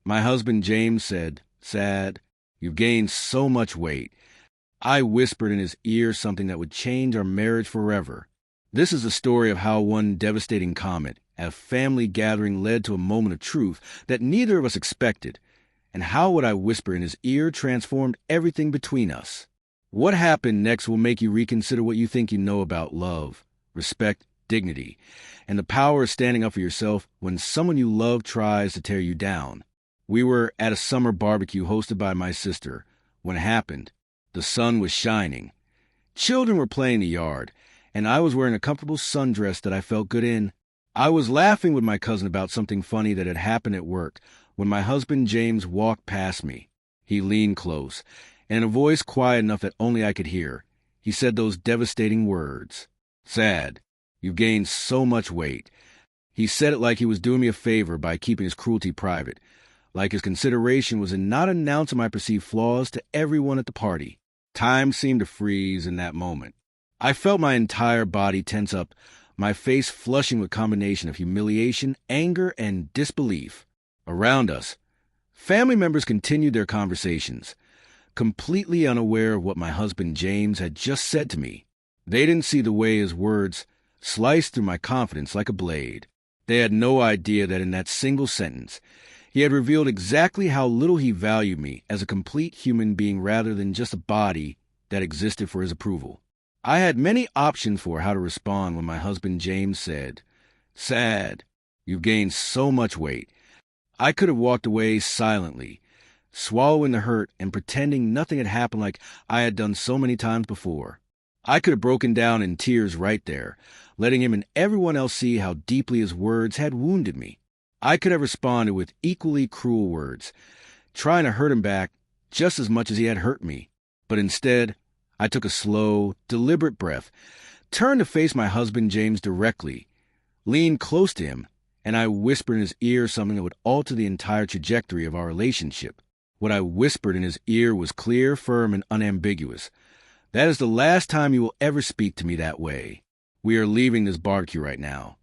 My husband James said, "Sad, you've gained so much weight." I whispered in his ear something that would change our marriage forever. This is a story of how one devastating comment at a family gathering led to a moment of truth that neither of us expected, and how what I whispered in his ear transformed everything between us. What happened next will make you reconsider what you think you know about love, respect, dignity, and the power of standing up for yourself when someone you love tries to tear you down. We were at a summer barbecue hosted by my sister. When it happened, the sun was shining. Children were playing in the yard, and I was wearing a comfortable sundress that I felt good in. I was laughing with my cousin about something funny that had happened at work when my husband James walked past me. He leaned close, and in a voice quiet enough that only I could hear, he said those devastating words. "Sad, you've gained so much weight." He said it like he was doing me a favor by keeping his cruelty private, like his consideration was in not announcing my perceived flaws to everyone at the party. Time seemed to freeze in that moment. I felt my entire body tense up, my face flushing with a combination of humiliation, anger, and disbelief. Around us, family members continued their conversations, completely unaware of what my husband James had just said to me. They didn't see the way his words sliced through my confidence like a blade. They had no idea that in that single sentence, he had revealed exactly how little he valued me as a complete human being rather than just a body that existed for his approval. I had many options for how to respond when my husband James said, "Sad, you've gained so much weight." I could have walked away silently, swallowing the hurt and pretending nothing had happened like I had done so many times before. I could have broken down in tears right there, letting him and everyone else see how deeply his words had wounded me. I could have responded with equally cruel words, trying to hurt him back just as much as he had hurt me. But instead, I took a slow, deliberate breath, turned to face my husband James directly, leaned close to him, and I whispered in his ear something that would alter the entire trajectory of our relationship. What I whispered in his ear was clear, firm, and unambiguous. "That is the last time you will ever speak to me that way. We are leaving this barbecue right now.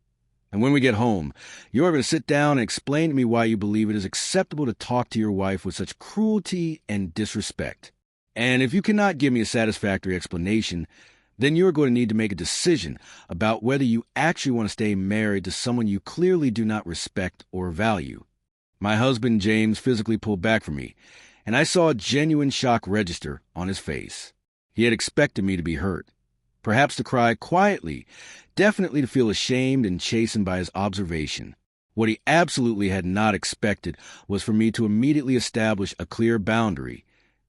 And when we get home, you are going to sit down and explain to me why you believe it is acceptable to talk to your wife with such cruelty and disrespect. And if you cannot give me a satisfactory explanation, then you are going to need to make a decision about whether you actually want to stay married to someone you clearly do not respect or value." My husband James physically pulled back from me, and I saw a genuine shock register on his face. He had expected me to be hurt, perhaps to cry quietly, definitely to feel ashamed and chastened by his observation. What he absolutely had not expected was for me to immediately establish a clear boundary,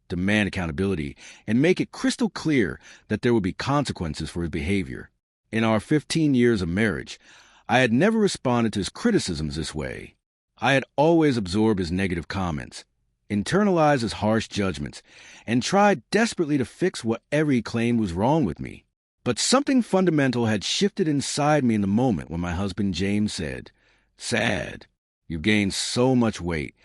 demand accountability, and make it crystal clear that there would be consequences for his behavior. In our 15 years of marriage, I had never responded to his criticisms this way. I had always absorbed his negative comments, internalized his harsh judgments, and tried desperately to fix whatever he claimed was wrong with me. But something fundamental had shifted inside me in the moment when my husband James said, "Sad, you've gained so much weight."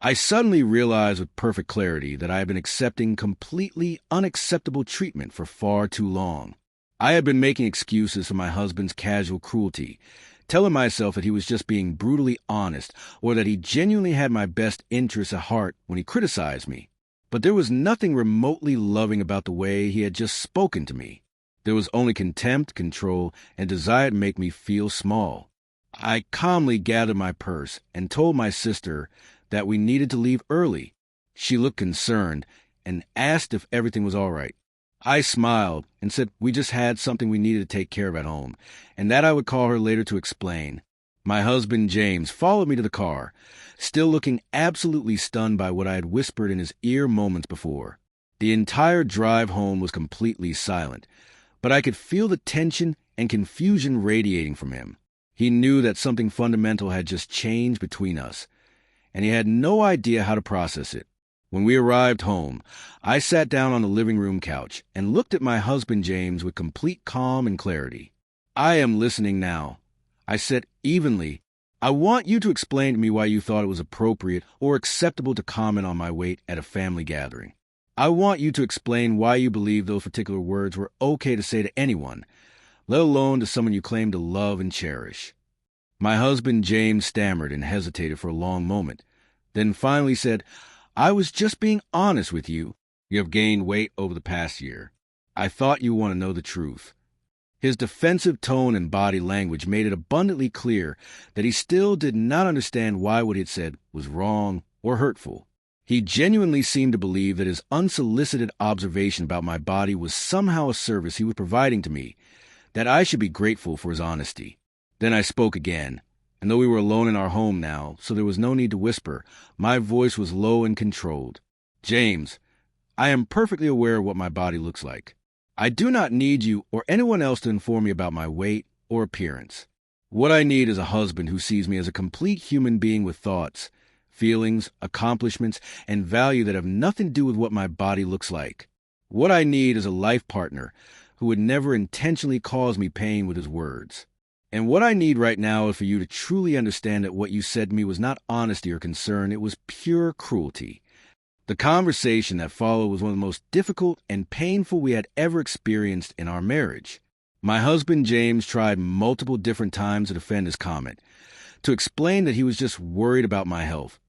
I suddenly realized with perfect clarity that I had been accepting completely unacceptable treatment for far too long. I had been making excuses for my husband's casual cruelty, telling myself that he was just being brutally honest or that he genuinely had my best interests at heart when he criticized me. But there was nothing remotely loving about the way he had just spoken to me. There was only contempt, control, and desire to make me feel small. I calmly gathered my purse and told my sister that we needed to leave early. She looked concerned and asked if everything was all right. I smiled and said we just had something we needed to take care of at home, and that I would call her later to explain. My husband James followed me to the car, still looking absolutely stunned by what I had whispered in his ear moments before. The entire drive home was completely silent, but I could feel the tension and confusion radiating from him. He knew that something fundamental had just changed between us, and he had no idea how to process it. When we arrived home, I sat down on the living room couch and looked at my husband James with complete calm and clarity. "I am listening now," I said evenly. "I want you to explain to me why you thought it was appropriate or acceptable to comment on my weight at a family gathering. I want you to explain why you believe those particular words were okay to say to anyone, let alone to someone you claim to love and cherish." My husband James stammered and hesitated for a long moment. then finally said, "I was just being honest with you. You have gained weight over the past year. I thought you want to know the truth." His defensive tone and body language made it abundantly clear that he still did not understand why what he had said was wrong or hurtful. He genuinely seemed to believe that his unsolicited observation about my body was somehow a service he was providing to me, that I should be grateful for his honesty. Then I spoke again, and though we were alone in our home now, so there was no need to whisper, my voice was low and controlled. "James, I am perfectly aware of what my body looks like. I do not need you or anyone else to inform me about my weight or appearance. What I need is a husband who sees me as a complete human being with thoughts, feelings, accomplishments, and value that have nothing to do with what my body looks like. What I need is a life partner who would never intentionally cause me pain with his words. And what I need right now is for you to truly understand that what you said to me was not honesty or concern, it was pure cruelty." The conversation that followed was one of the most difficult and painful we had ever experienced in our marriage. My husband James tried multiple different times to defend his comment, to explain that he was just worried about my health,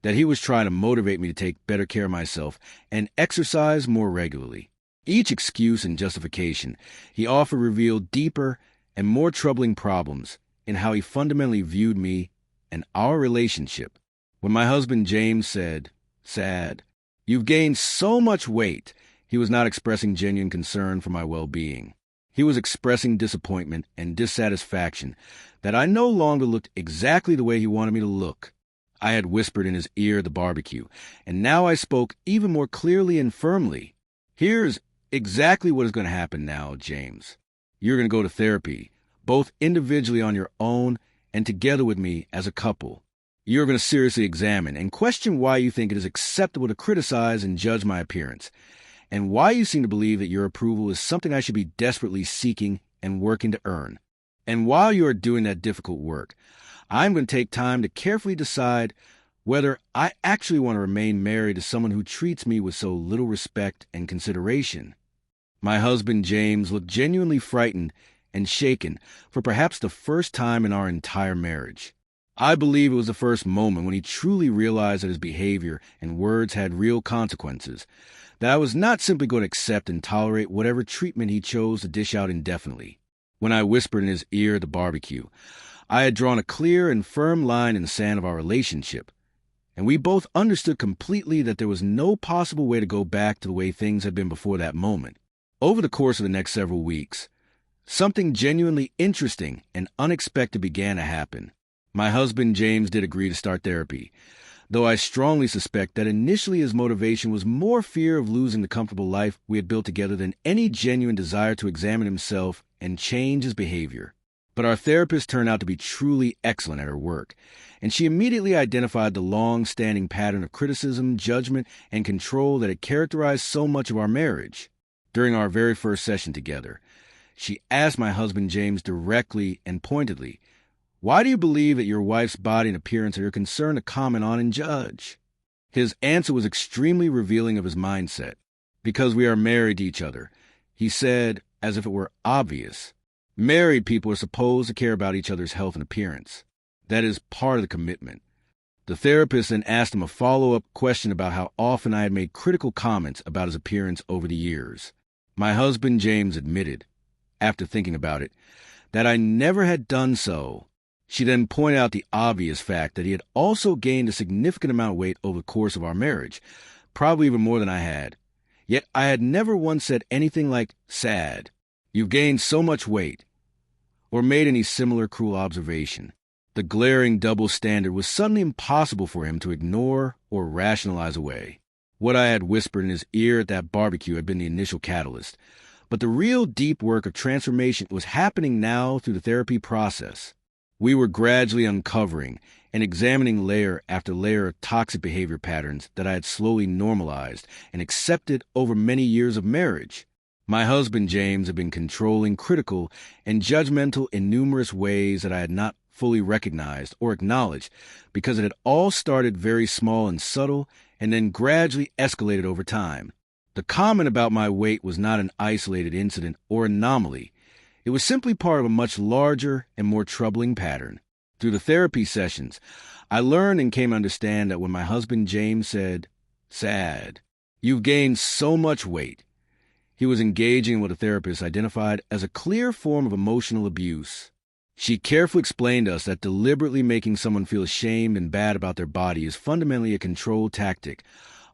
that he was trying to motivate me to take better care of myself and exercise more regularly. Each excuse and justification he offered revealed deeper and more troubling problems in how he fundamentally viewed me and our relationship. When my husband James said, "Sad, you've gained so much weight," he was not expressing genuine concern for my well-being. He was expressing disappointment and dissatisfaction that I no longer looked exactly the way he wanted me to look. I had whispered in his ear at the barbecue, and now I spoke even more clearly and firmly. "Here's exactly what is going to happen now, James. You're going to go to therapy, both individually on your own and together with me as a couple. You're going to seriously examine and question why you think it is acceptable to criticize and judge my appearance, and why you seem to believe that your approval is something I should be desperately seeking and working to earn. And while you are doing that difficult work, I'm going to take time to carefully decide whether I actually want to remain married to someone who treats me with so little respect and consideration." My husband James looked genuinely frightened and shaken for perhaps the first time in our entire marriage. I believe it was the first moment when he truly realized that his behavior and words had real consequences, that I was not simply going to accept and tolerate whatever treatment he chose to dish out indefinitely. When I whispered in his ear at the barbecue, I had drawn a clear and firm line in the sand of our relationship, and we both understood completely that there was no possible way to go back to the way things had been before that moment. Over the course of the next several weeks, something genuinely interesting and unexpected began to happen. My husband James did agree to start therapy, though I strongly suspect that initially his motivation was more fear of losing the comfortable life we had built together than any genuine desire to examine himself and change his behavior. But our therapist turned out to be truly excellent at her work, and she immediately identified the long-standing pattern of criticism, judgment, and control that had characterized so much of our marriage. During our very first session together, she asked my husband James directly and pointedly, "Why do you believe that your wife's body and appearance are your concern to comment on and judge?" His answer was extremely revealing of his mindset. "Because we are married to each other," he said, as if it were obvious. "Married people are supposed to care about each other's health and appearance. That is part of the commitment." The therapist then asked him a follow-up question about how often I had made critical comments about his appearance over the years. My husband James admitted, after thinking about it, that I never had done so. She then pointed out the obvious fact that he had also gained a significant amount of weight over the course of our marriage, probably even more than I had. Yet I had never once said anything like, "Sad, you've gained so much weight," or made any similar cruel observation. The glaring double standard was suddenly impossible for him to ignore or rationalize away. What I had whispered in his ear at that barbecue had been the initial catalyst, but the real deep work of transformation was happening now through the therapy process. We were gradually uncovering and examining layer after layer of toxic behavior patterns that I had slowly normalized and accepted over many years of marriage. My husband James had been controlling, critical, and judgmental in numerous ways that I had not fully recognized or acknowledged, because it had all started very small and subtle and then gradually escalated over time. The comment about my weight was not an isolated incident or anomaly. It was simply part of a much larger and more troubling pattern. Through the therapy sessions, I learned and came to understand that when my husband James said, "Sad, you've gained so much weight," he was engaging in what a therapist identified as a clear form of emotional abuse. She carefully explained to us that deliberately making someone feel ashamed and bad about their body is fundamentally a control tactic,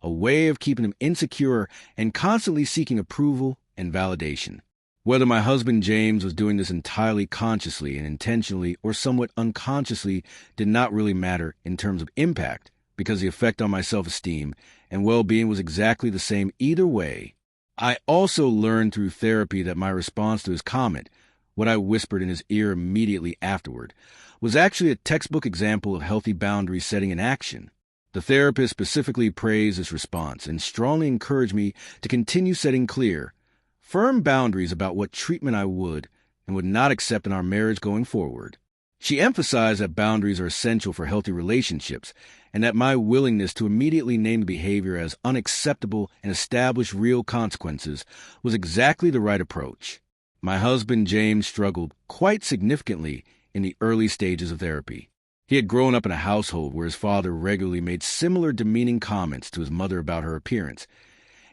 a way of keeping them insecure and constantly seeking approval and validation. Whether my husband James was doing this entirely consciously and intentionally or somewhat unconsciously did not really matter in terms of impact, because the effect on my self-esteem and well-being was exactly the same either way. I also learned through therapy that my response to his comment, what I whispered in his ear immediately afterward, was actually a textbook example of healthy boundary setting in action. The therapist specifically praised this response and strongly encouraged me to continue setting clear, firm boundaries about what treatment I would and would not accept in our marriage going forward. She emphasized that boundaries are essential for healthy relationships and that my willingness to immediately name the behavior as unacceptable and establish real consequences was exactly the right approach. My husband James struggled quite significantly in the early stages of therapy. He had grown up in a household where his father regularly made similar demeaning comments to his mother about her appearance,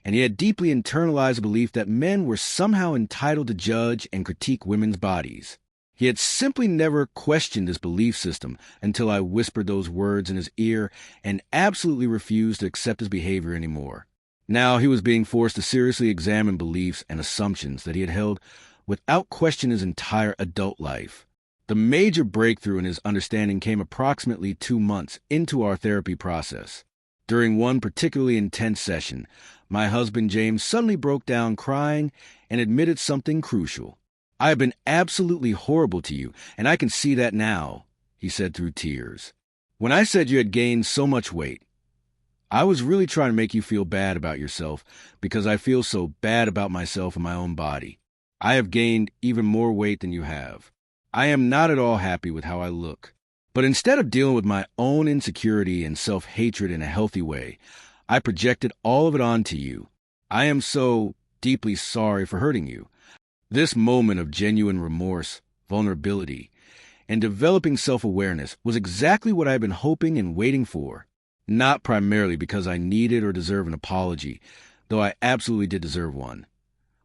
and he had deeply internalized a belief that men were somehow entitled to judge and critique women's bodies. He had simply never questioned this belief system until I whispered those words in his ear and absolutely refused to accept his behavior anymore. Now he was being forced to seriously examine beliefs and assumptions that he had held without question his entire adult life. The major breakthrough in his understanding came approximately 2 months into our therapy process. During one particularly intense session, my husband James suddenly broke down crying and admitted something crucial. "I have been absolutely horrible to you, and I can see that now," he said through tears. "When I said you had gained so much weight, I was really trying to make you feel bad about yourself because I feel so bad about myself and my own body. I have gained even more weight than you have. I am not at all happy with how I look. But instead of dealing with my own insecurity and self-hatred in a healthy way, I projected all of it onto you. I am so deeply sorry for hurting you." This moment of genuine remorse, vulnerability, and developing self-awareness was exactly what I had been hoping and waiting for. Not primarily because I needed or deserved an apology, though I absolutely did deserve one,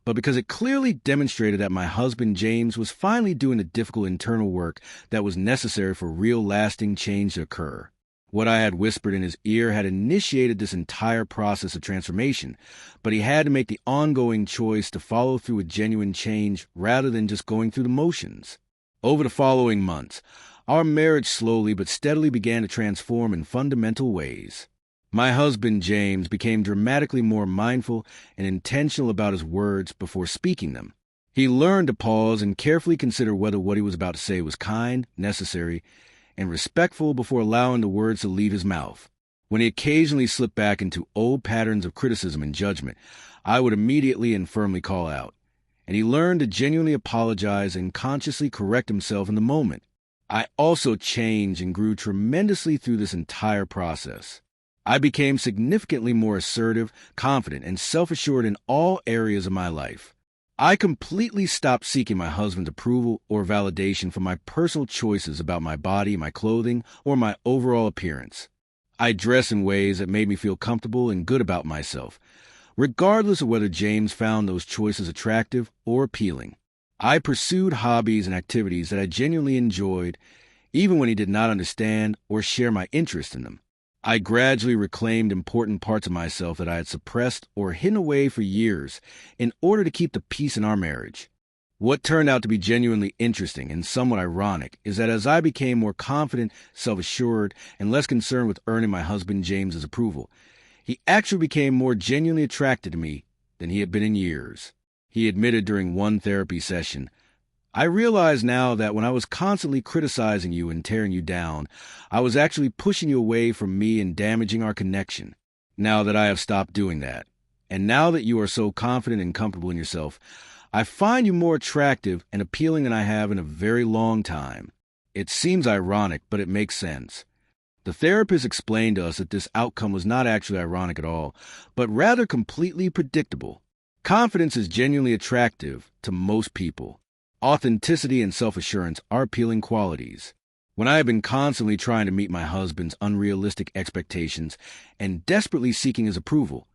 but because it clearly demonstrated that my husband James was finally doing the difficult internal work that was necessary for real lasting change to occur. What I had whispered in his ear had initiated this entire process of transformation, but he had to make the ongoing choice to follow through with genuine change rather than just going through the motions. Over the following months, our marriage slowly but steadily began to transform in fundamental ways. My husband James became dramatically more mindful and intentional about his words before speaking them. He learned to pause and carefully consider whether what he was about to say was kind, necessary, and respectful before allowing the words to leave his mouth. When he occasionally slipped back into old patterns of criticism and judgment, I would immediately and firmly call out, and he learned to genuinely apologize and consciously correct himself in the moment. I also changed and grew tremendously through this entire process. I became significantly more assertive, confident, and self-assured in all areas of my life. I completely stopped seeking my husband's approval or validation for my personal choices about my body, my clothing, or my overall appearance. I dressed in ways that made me feel comfortable and good about myself, regardless of whether James found those choices attractive or appealing. I pursued hobbies and activities that I genuinely enjoyed, even when he did not understand or share my interest in them. I gradually reclaimed important parts of myself that I had suppressed or hidden away for years in order to keep the peace in our marriage. What turned out to be genuinely interesting and somewhat ironic is that as I became more confident, self-assured, and less concerned with earning my husband James's approval, he actually became more genuinely attracted to me than he had been in years. He admitted during one therapy session, "I realize now that when I was constantly criticizing you and tearing you down, I was actually pushing you away from me and damaging our connection. Now that I have stopped doing that, and now that you are so confident and comfortable in yourself, I find you more attractive and appealing than I have in a very long time." It seems ironic, but it makes sense. The therapist explained to us that this outcome was not actually ironic at all, but rather completely predictable. Confidence is genuinely attractive to most people. Authenticity and self-assurance are appealing qualities. When I had been constantly trying to meet my husband's unrealistic expectations and desperately seeking his approval,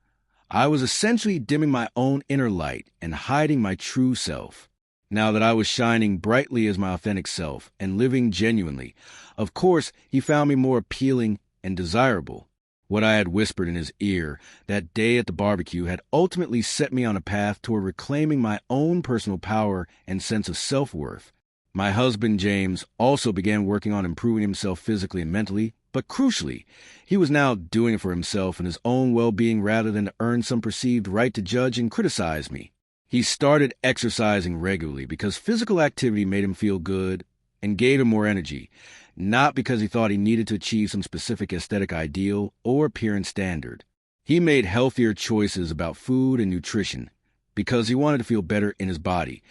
I was essentially dimming my own inner light and hiding my true self. Now that I was shining brightly as my authentic self and living genuinely, of course, he found me more appealing and desirable. What I had whispered in his ear that day at the barbecue had ultimately set me on a path toward reclaiming my own personal power and sense of self-worth. My husband, James, also began working on improving himself physically and mentally, but crucially, he was now doing it for himself and his own well-being rather than to earn some perceived right to judge and criticize me. He started exercising regularly because physical activity made him feel good and gave him more energy, not because he thought he needed to achieve some specific aesthetic ideal or appearance standard. He made healthier choices about food and nutrition because he wanted to feel better in his body,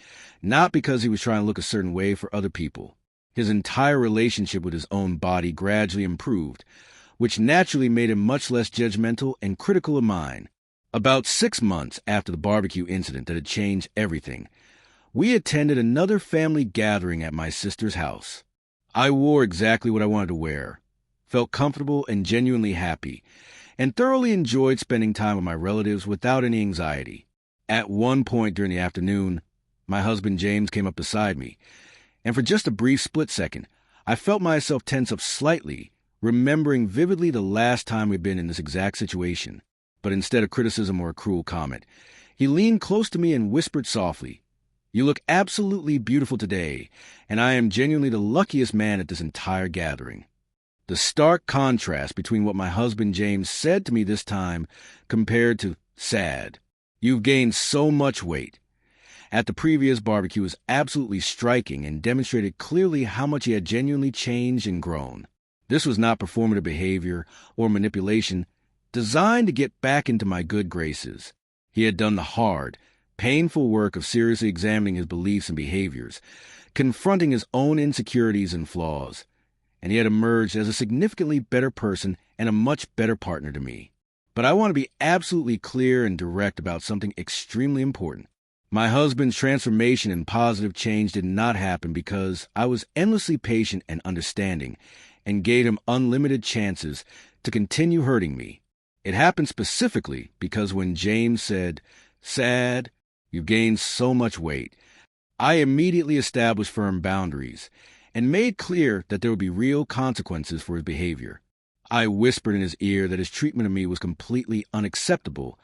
not because he was trying to look a certain way for other people. His entire relationship with his own body gradually improved, which naturally made him much less judgmental and critical of mine. About 6 months after the barbecue incident that had changed everything, we attended another family gathering at my sister's house. I wore exactly what I wanted to wear, felt comfortable and genuinely happy, and thoroughly enjoyed spending time with my relatives without any anxiety. At one point during the afternoon, my husband James came up beside me, and for just a brief split second, I felt myself tense up slightly, remembering vividly the last time we'd been in this exact situation. But instead of criticism or a cruel comment, he leaned close to me and whispered softly, "You look absolutely beautiful today, and I am genuinely the luckiest man at this entire gathering." The stark contrast between what my husband James said to me this time compared to "sad, you've gained so much weight" at the previous barbecue was absolutely striking and demonstrated clearly how much he had genuinely changed and grown. This was not performative behavior or manipulation designed to get back into my good graces. He had done the hard, painful work of seriously examining his beliefs and behaviors, confronting his own insecurities and flaws, and he had emerged as a significantly better person and a much better partner to me. But I want to be absolutely clear and direct about something extremely important. My husband's transformation and positive change did not happen because I was endlessly patient and understanding and gave him unlimited chances to continue hurting me. It happened specifically because when James said, "Sad, you've gained so much weight," I immediately established firm boundaries and made clear that there would be real consequences for his behavior. I whispered in his ear that his treatment of me was completely unacceptable,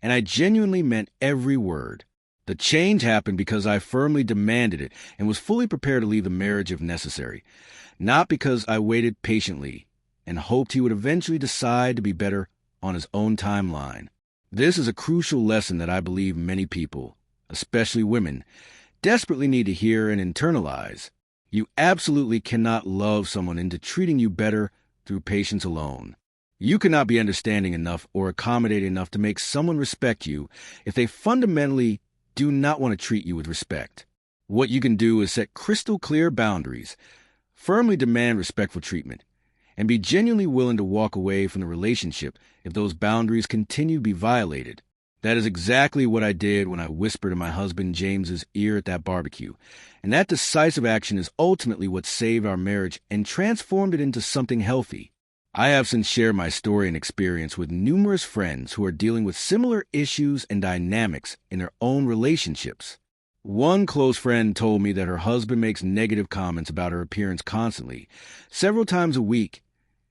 and I genuinely meant every word. The change happened because I firmly demanded it and was fully prepared to leave the marriage if necessary, not because I waited patiently and hoped he would eventually decide to be better on his own timeline. This is a crucial lesson that I believe many people, especially women, desperately need to hear and internalize. You absolutely cannot love someone into treating you better through patience alone. You cannot be understanding enough or accommodating enough to make someone respect you if they fundamentally do not want to treat you with respect. What you can do is set crystal clear boundaries, firmly demand respectful treatment, and be genuinely willing to walk away from the relationship if those boundaries continue to be violated. That is exactly what I did when I whispered in my husband James's ear at that barbecue, and that decisive action is ultimately what saved our marriage and transformed it into something healthy. I have since shared my story and experience with numerous friends who are dealing with similar issues and dynamics in their own relationships. One close friend told me that her husband makes negative comments about her appearance constantly, several times a week,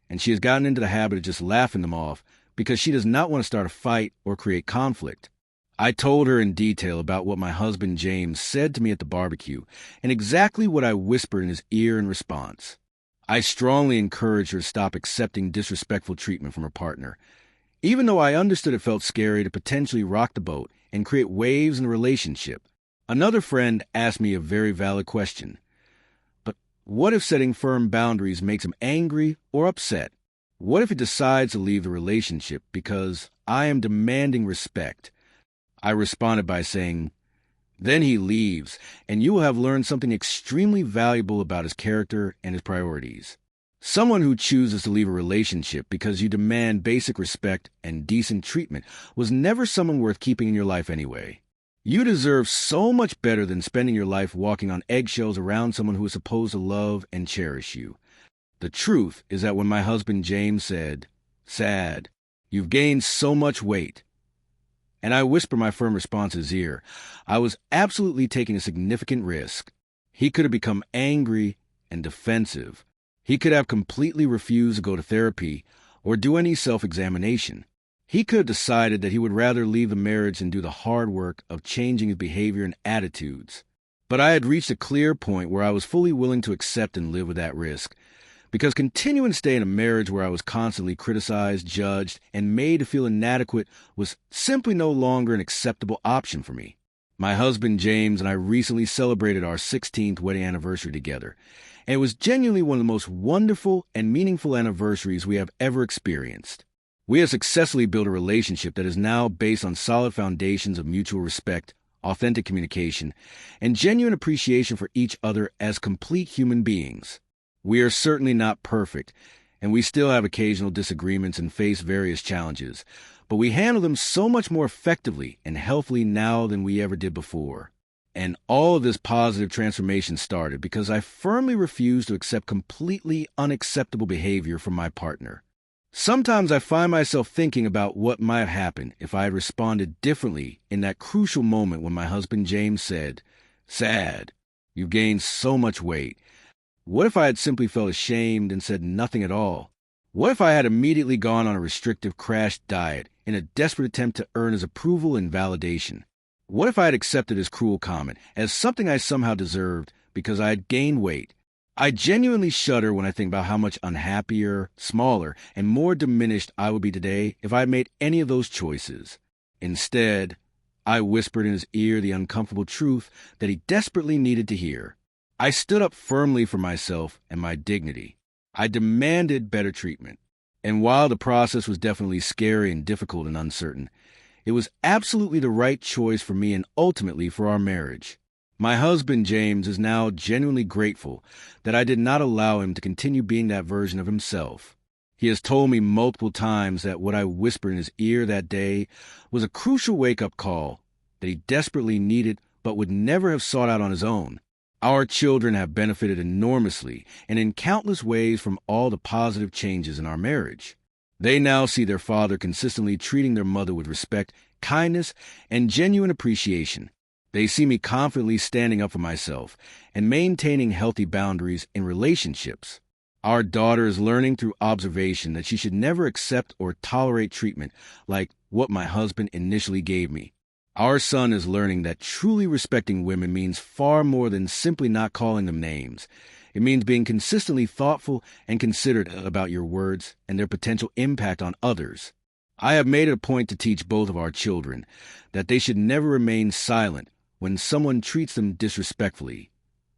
and she has gotten into the habit of just laughing them off because she does not want to start a fight or create conflict. I told her in detail about what my husband James said to me at the barbecue and exactly what I whispered in his ear in response. I strongly encouraged her to stop accepting disrespectful treatment from her partner, even though I understood it felt scary to potentially rock the boat and create waves in the relationship. Another friend asked me a very valid question. But what if setting firm boundaries makes him angry or upset? What if he decides to leave the relationship because I am demanding respect? I responded by saying, "Then he leaves, and you will have learned something extremely valuable about his character and his priorities. Someone who chooses to leave a relationship because you demand basic respect and decent treatment was never someone worth keeping in your life anyway. You deserve so much better than spending your life walking on eggshells around someone who is supposed to love and cherish you. The truth is that when my husband James said, "Sad, you've gained so much weight," and I whispered my firm response in his ear, I was absolutely taking a significant risk. He could have become angry and defensive. He could have completely refused to go to therapy or do any self-examination. He could have decided that he would rather leave the marriage than do the hard work of changing his behavior and attitudes. But I had reached a clear point where I was fully willing to accept and live with that risk, because continuing to stay in a marriage where I was constantly criticized, judged, and made to feel inadequate was simply no longer an acceptable option for me. My husband James and I recently celebrated our 16th wedding anniversary together, and it was genuinely one of the most wonderful and meaningful anniversaries we have ever experienced. We have successfully built a relationship that is now based on solid foundations of mutual respect, authentic communication, and genuine appreciation for each other as complete human beings. We are certainly not perfect, and we still have occasional disagreements and face various challenges, but we handle them so much more effectively and healthily now than we ever did before. And all of this positive transformation started because I firmly refused to accept completely unacceptable behavior from my partner. Sometimes I find myself thinking about what might have happened if I had responded differently in that crucial moment when my husband James said, "Sad, you've gained so much weight." What if I had simply felt ashamed and said nothing at all? What if I had immediately gone on a restrictive crash diet in a desperate attempt to earn his approval and validation? What if I had accepted his cruel comment as something I somehow deserved because I had gained weight? I genuinely shudder when I think about how much unhappier, smaller, and more diminished I would be today if I had made any of those choices. Instead, I whispered in his ear the uncomfortable truth that he desperately needed to hear. I stood up firmly for myself and my dignity. I demanded better treatment. And while the process was definitely scary and difficult and uncertain, it was absolutely the right choice for me and ultimately for our marriage. My husband, James, is now genuinely grateful that I did not allow him to continue being that version of himself. He has told me multiple times that what I whispered in his ear that day was a crucial wake-up call that he desperately needed but would never have sought out on his own. Our children have benefited enormously and in countless ways from all the positive changes in our marriage. They now see their father consistently treating their mother with respect, kindness, and genuine appreciation. They see me confidently standing up for myself and maintaining healthy boundaries in relationships. Our daughter is learning through observation that she should never accept or tolerate treatment like what my husband initially gave me. Our son is learning that truly respecting women means far more than simply not calling them names. It means being consistently thoughtful and considerate about your words and their potential impact on others. I have made it a point to teach both of our children that they should never remain silent when someone treats them disrespectfully,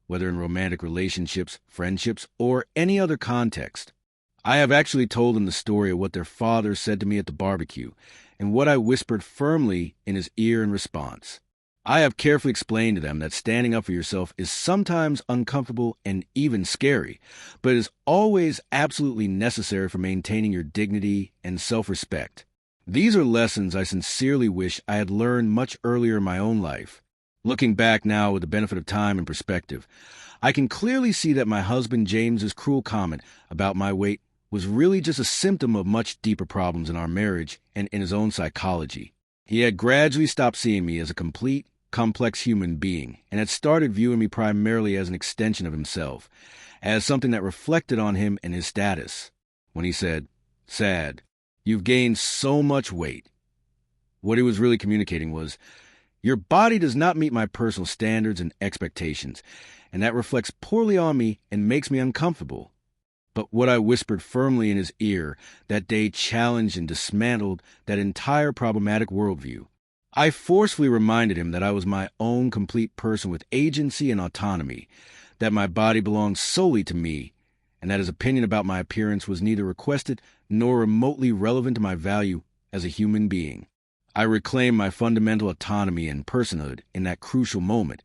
whether in romantic relationships, friendships, or any other context. I have actually told them the story of what their father said to me at the barbecue and what I whispered firmly in his ear in response. I have carefully explained to them that standing up for yourself is sometimes uncomfortable and even scary, but is always absolutely necessary for maintaining your dignity and self-respect. These are lessons I sincerely wish I had learned much earlier in my own life. Looking back now with the benefit of time and perspective, I can clearly see that my husband James's cruel comment about my weight was really just a symptom of much deeper problems in our marriage and in his own psychology. He had gradually stopped seeing me as a complete, complex human being and had started viewing me primarily as an extension of himself, as something that reflected on him and his status. When he said, "Sad, you've gained so much weight," what he was really communicating was, "Your body does not meet my personal standards and expectations, and that reflects poorly on me and makes me uncomfortable." But what I whispered firmly in his ear that day challenged and dismantled that entire problematic worldview. I forcefully reminded him that I was my own complete person with agency and autonomy, that my body belonged solely to me, and that his opinion about my appearance was neither requested nor remotely relevant to my value as a human being. I reclaimed my fundamental autonomy and personhood in that crucial moment,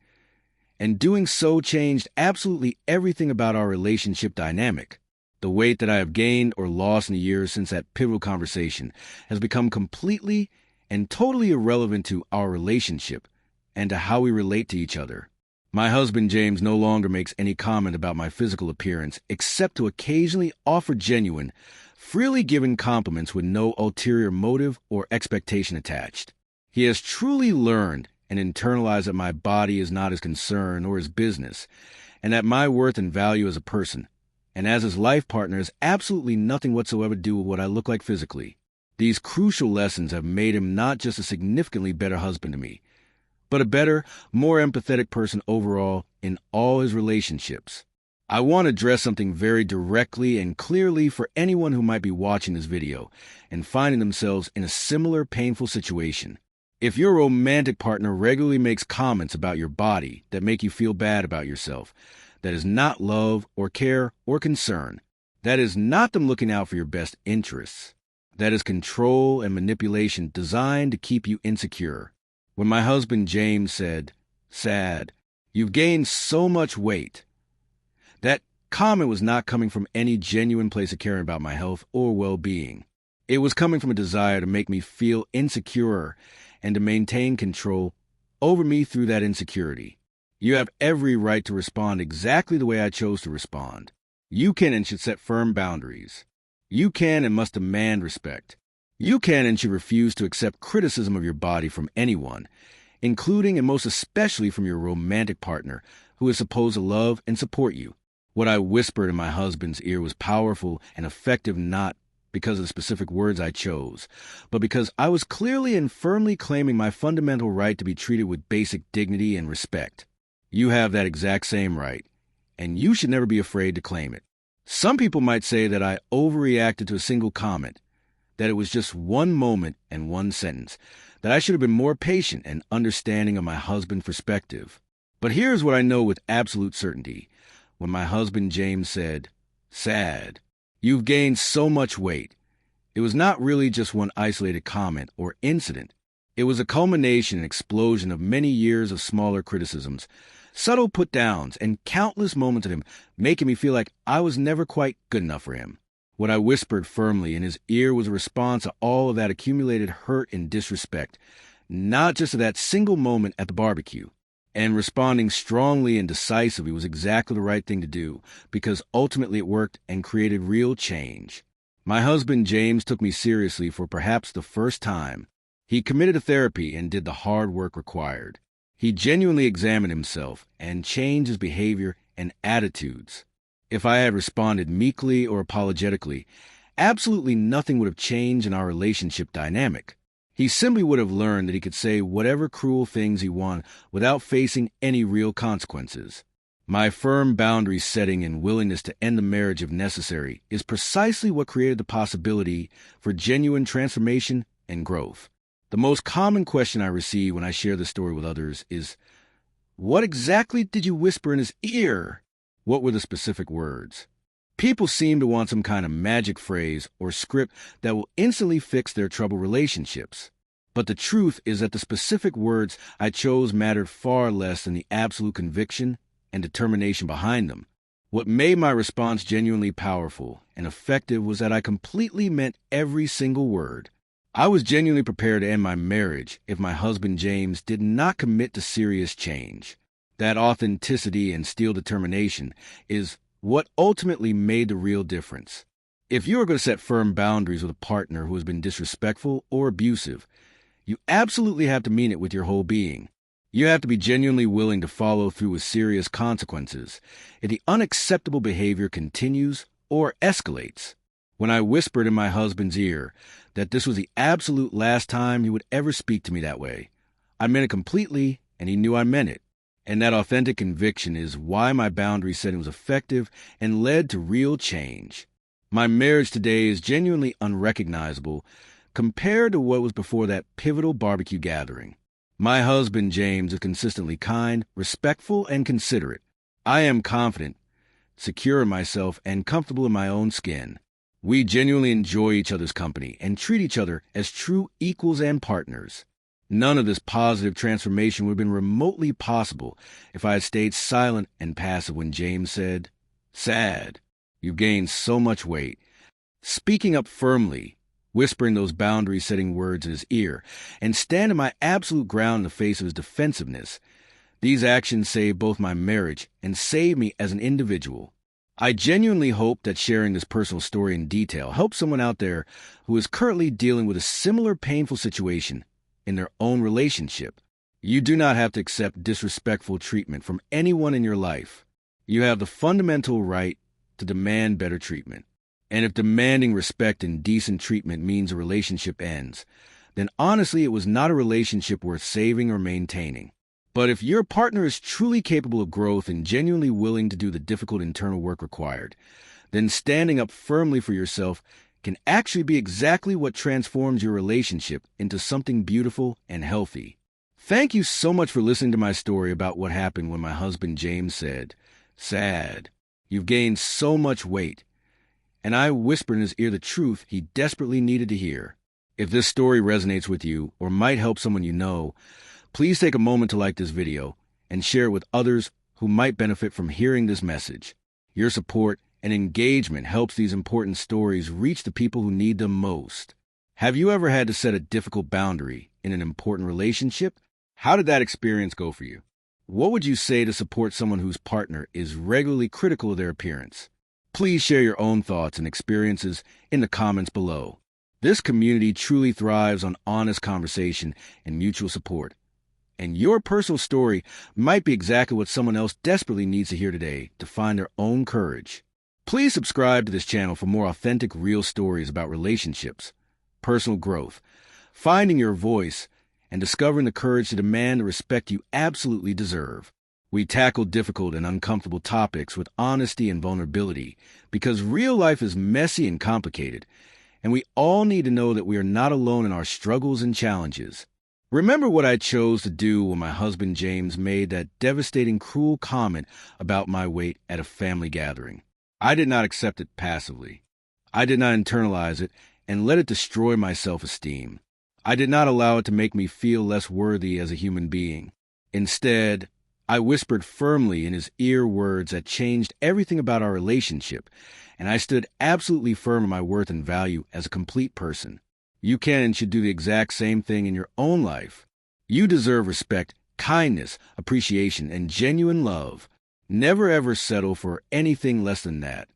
and doing so changed absolutely everything about our relationship dynamic. The weight that I have gained or lost in the years since that pivotal conversation has become completely and totally irrelevant to our relationship and to how we relate to each other. My husband James no longer makes any comment about my physical appearance except to occasionally offer genuine, freely given compliments with no ulterior motive or expectation attached. He has truly learned and internalized that my body is not his concern or his business, and that my worth and value as a person, and as his life partner, has absolutely nothing whatsoever to do with what I look like physically. These crucial lessons have made him not just a significantly better husband to me, but a better, more empathetic person overall in all his relationships. I want to address something very directly and clearly for anyone who might be watching this video and finding themselves in a similar painful situation. If your romantic partner regularly makes comments about your body that make you feel bad about yourself, that is not love or care or concern. That is not them looking out for your best interests. That is control and manipulation designed to keep you insecure. When my husband James said, "Sad, you've gained so much weight," that comment was not coming from any genuine place of caring about my health or well-being. It was coming from a desire to make me feel insecure and to maintain control over me through that insecurity. You have every right to respond exactly the way I chose to respond. You can and should set firm boundaries. You can and must demand respect. You can and should refuse to accept criticism of your body from anyone, including and most especially from your romantic partner, who is supposed to love and support you. What I whispered in my husband's ear was powerful and effective not because of the specific words I chose, but because I was clearly and firmly claiming my fundamental right to be treated with basic dignity and respect. You have that exact same right, and you should never be afraid to claim it. Some people might say that I overreacted to a single comment, that it was just one moment and one sentence, that I should have been more patient and understanding of my husband's perspective. But here's what I know with absolute certainty. When my husband James said, "Sad, you've gained so much weight," it was not really just one isolated comment or incident. It was a culmination and explosion of many years of smaller criticisms, subtle put-downs, and countless moments of him making me feel like I was never quite good enough for him. What I whispered firmly in his ear was a response to all of that accumulated hurt and disrespect, not just to that single moment at the barbecue. And responding strongly and decisively was exactly the right thing to do, because ultimately it worked and created real change. My husband James took me seriously for perhaps the first time. He committed to therapy and did the hard work required. He genuinely examined himself and changed his behavior and attitudes. If I had responded meekly or apologetically, absolutely nothing would have changed in our relationship dynamic. He simply would have learned that he could say whatever cruel things he wanted without facing any real consequences. My firm boundary setting and willingness to end the marriage if necessary is precisely what created the possibility for genuine transformation and growth. The most common question I receive when I share this story with others is, "What exactly did you whisper in his ear?" What were the specific words? People seem to want some kind of magic phrase or script that will instantly fix their troubled relationships. But the truth is that the specific words I chose mattered far less than the absolute conviction and determination behind them. What made my response genuinely powerful and effective was that I completely meant every single word. I was genuinely prepared to end my marriage if my husband James did not commit to serious change. That authenticity and steel determination is what ultimately made the real difference. If you are going to set firm boundaries with a partner who has been disrespectful or abusive, you absolutely have to mean it with your whole being. You have to be genuinely willing to follow through with serious consequences if the unacceptable behavior continues or escalates. When I whispered in my husband's ear that this was the absolute last time he would ever speak to me that way, I meant it completely, and he knew I meant it. And that authentic conviction is why my boundary setting was effective and led to real change. My marriage today is genuinely unrecognizable compared to what was before that pivotal barbecue gathering. My husband, James, is consistently kind, respectful, and considerate. I am confident, secure in myself, and comfortable in my own skin. We genuinely enjoy each other's company and treat each other as true equals and partners. None of this positive transformation would have been remotely possible if I had stayed silent and passive when James said, "Sad, you've gained so much weight." Speaking up firmly, whispering those boundary-setting words in his ear, and standing my absolute ground in the face of his defensiveness, These actions saved both my marriage and saved me as an individual. I genuinely hope that sharing this personal story in detail helps someone out there who is currently dealing with a similar painful situation in their own relationship. You do not have to accept disrespectful treatment from anyone in your life. You have the fundamental right to demand better treatment. And if demanding respect and decent treatment means a relationship ends, then honestly it was not a relationship worth saving or maintaining. But if your partner is truly capable of growth and genuinely willing to do the difficult internal work required, then standing up firmly for yourself can actually be exactly what transforms your relationship into something beautiful and healthy. Thank you so much for listening to my story about what happened when my husband James said, "Sad, you've gained so much weight." And I whispered in his ear the truth he desperately needed to hear. If this story resonates with you or might help someone you know, please take a moment to like this video and share it with others who might benefit from hearing this message. Your support and engagement helps these important stories reach the people who need them most. Have you ever had to set a difficult boundary in an important relationship? How did that experience go for you? What would you say to support someone whose partner is regularly critical of their appearance? Please share your own thoughts and experiences in the comments below. This community truly thrives on honest conversation and mutual support. And your personal story might be exactly what someone else desperately needs to hear today to find their own courage. Please subscribe to this channel for more authentic, real stories about relationships, personal growth, finding your voice, and discovering the courage to demand the respect you absolutely deserve. We tackle difficult and uncomfortable topics with honesty and vulnerability because real life is messy and complicated, and we all need to know that we are not alone in our struggles and challenges. Remember what I chose to do when my husband James made that devastating, cruel comment about my weight at a family gathering. I did not accept it passively. I did not internalize it and let it destroy my self-esteem. I did not allow it to make me feel less worthy as a human being. Instead, I whispered firmly in his ear words that changed everything about our relationship, and I stood absolutely firm in my worth and value as a complete person. You can and should do the exact same thing in your own life. You deserve respect, kindness, appreciation, and genuine love. Never ever settle for anything less than that.